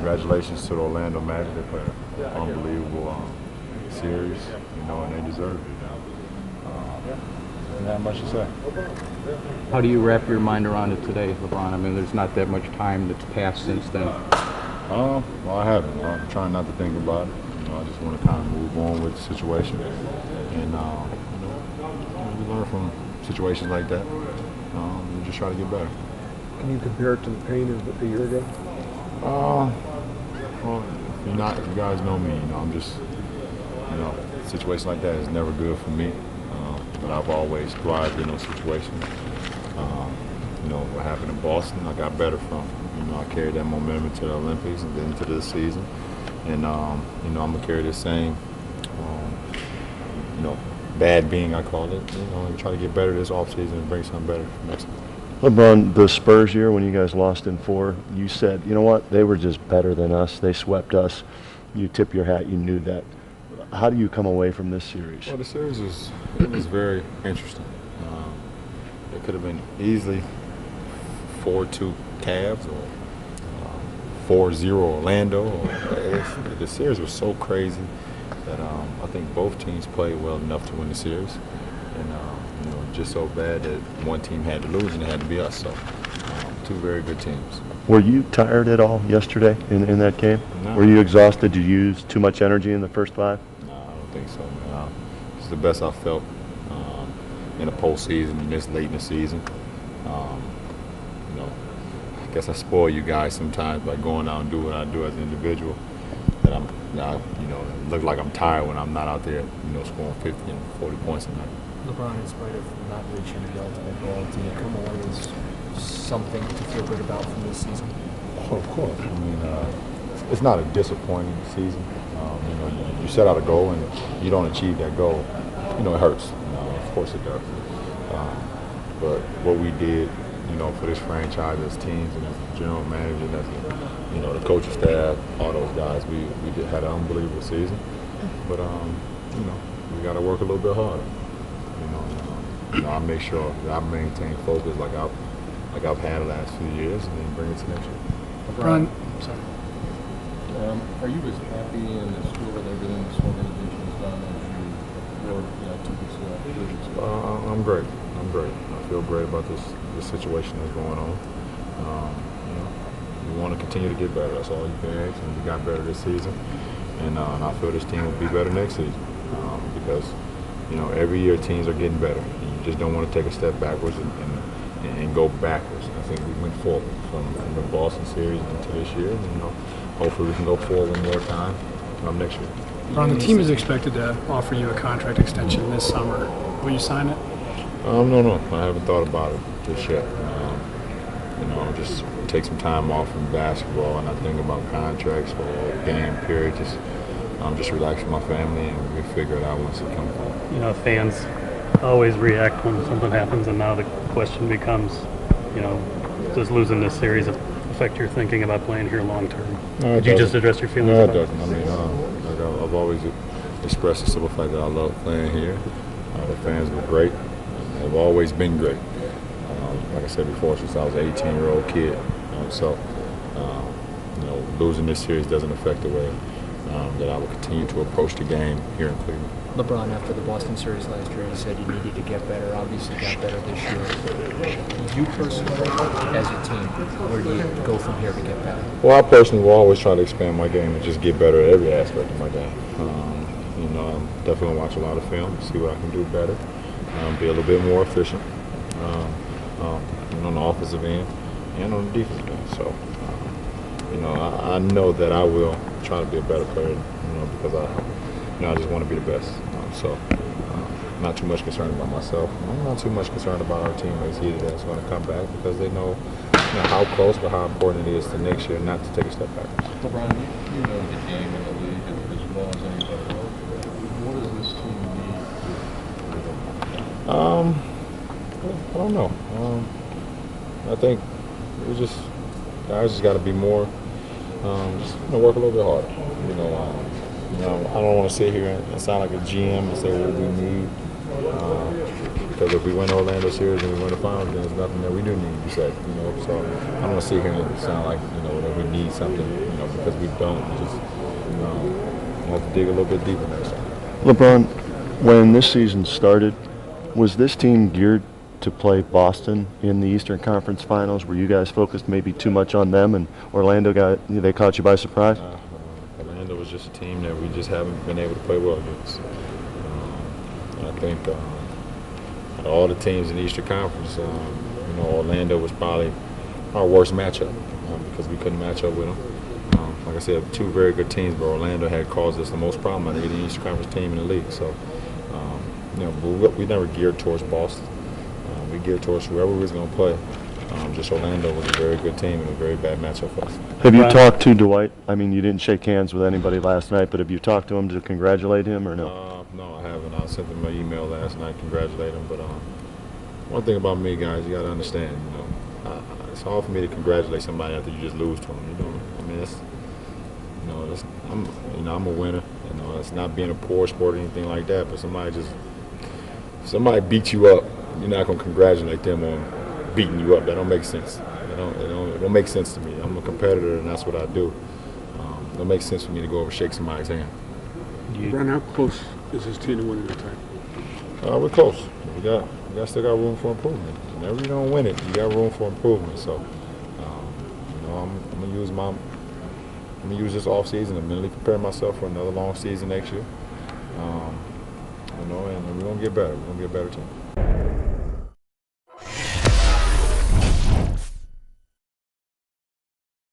congratulations to the Orlando Magic. They played an unbelievable series, and they deserve it. Not much to say. How do you wrap your mind around it today, LeBron? I mean, there's not that much time that's passed since then. Well, I haven't. I'm trying not to think about it. I just want to kind of move on with the situation, and we learn from situations like that. And just try to get better. Can you compare it to the pain of a year ago? Well, if you guys know me, I'm just, a situation like that is never good for me. But I've always thrived in those situations. What happened in Boston, I got better from. I carried that momentum into the Olympics and then into this season. And, I'm going to carry the same, bad being, I call it, and try to get better this offseason and bring something better for next time. LeBron, the Spurs year when you guys lost in 4, you said, you know what, they were just better than us. They swept us. You tip your hat. You knew that. How do you come away from this series? Well, the series was very interesting. It could have been easily 4-2 Cavs or 4-0 Orlando. The series was so crazy that I think both teams played well enough to win the series. And just so bad that one team had to lose and it had to be us. So, two very good teams. Were you tired at all yesterday in that game? No. Were you exhausted? Did you use too much energy in the first 5? No, I don't think so, man. It's the best I've felt in a postseason and this late in the season. I guess I spoil you guys sometimes by going out and do what I do as an individual. That it look like I'm tired when I'm not out there, scoring 50 and 40 points a night. LeBron, in spite of not reaching the ultimate goal, do you come away with something to feel good about from this season? Oh, of course. I mean, it's not a disappointing season. You set out a goal and you don't achieve that goal. It hurts. Of course it does. But what we did, for this franchise as teams and as the general manager and as the coaching staff, all those guys, we had an unbelievable season. But we got to work a little bit harder. I make sure that I maintain focus like I've had the last few years, and then bring it to next year. LeBron, sorry. Are you as happy and as thrilled with everything this organization has done as you were 2 weeks ago, 3 weeks ago? I'm great. I feel great about this situation that's going on. We want to continue to get better. That's all you can ask. And we got better this season, and I feel this team will be better next season because every year teams are getting better. And you just don't want to take a step backwards and go backwards. I think we went forward from the Boston series into this year, and hopefully we can go forward one more time next year. LeBron, the team is expected to offer you a contract extension this summer. Will you sign it? No, I haven't thought about it just yet. Just take some time off from basketball and not think about contracts or game period. Just relax with my family and we figure it out once it comes out. Fans always react when something happens, and now the question becomes, does losing this series affect your thinking about playing here long term? No, Could you just address your feelings No, about it doesn't. I mean, I've always expressed the simple fact that I love playing here. The fans were great. They've always been great. Like I said before, since I was an 18-year-old kid. Losing this series doesn't affect the way that I will continue to approach the game here in Cleveland. LeBron, after the Boston series last year, he said you needed to get better. Obviously got better this year. You personally, as a team, where do you go from here to get better? Well, I personally will always try to expand my game and just get better at every aspect of my game. I'm definitely going to watch a lot of film, see what I can do better, be a little bit more efficient on the offensive end and on the defensive end. So, I know that I will try to be a better player, because I just want to be the best. Not too much concerned about myself. I'm not too much concerned about our teammates either that's going to come back because they know, how close but how important it is to next year not to take a step back. LeBron, you know the game in the league as well as anybody else. What does this team need? I don't know. I think guys just got to be more, work a little bit harder. I don't want to sit here and sound like a GM and say what we need. because if we win the Orlando series and we win the finals, then there's nothing that we do need to say, you know. So I don't want to sit here and sound like, you know, that we need something, you know, because we don't. We just have to dig a little bit deeper next time. LeBron, when this season started, was this team geared to play Boston in the Eastern Conference Finals? Were you guys focused maybe too much on them, and Orlando they caught you by surprise? Orlando was just a team that we just haven't been able to play well against. And I think out of all the teams in the Eastern Conference, you know, Orlando was probably our worst matchup because we couldn't match up with them. Like I said, two very good teams, but Orlando had caused us the most problem out of any Eastern Conference team in the league. So, you know, but we never geared towards Boston. We geared towards whoever we was going to play. Just Orlando was a very good team and a very bad matchup for us. Have you talked to Dwight? I mean, you didn't shake hands with anybody last night, but have you talked to him to congratulate him or no? No, I haven't. I sent him an email last night, congratulate him. But one thing about me, guys, you got to understand, you know, it's hard for me to congratulate somebody after you just lose to them. You know, I mean, I'm a winner. You know, it's not being a poor sport or anything like that. But somebody beats you up, you're not gonna congratulate them on beating you up. That don't make sense. It don't make sense to me. I'm a competitor, and that's what I do. It don't make sense for me to go over and shake somebody's hand. LeBron, how close is this team to winning the title? We're close. We still got room for improvement. Whenever you don't win it, you got room for improvement. So, you know, I'm gonna use this off season to mentally prepare myself for another long season next year. You know, and we're gonna get better. We're gonna be a better team.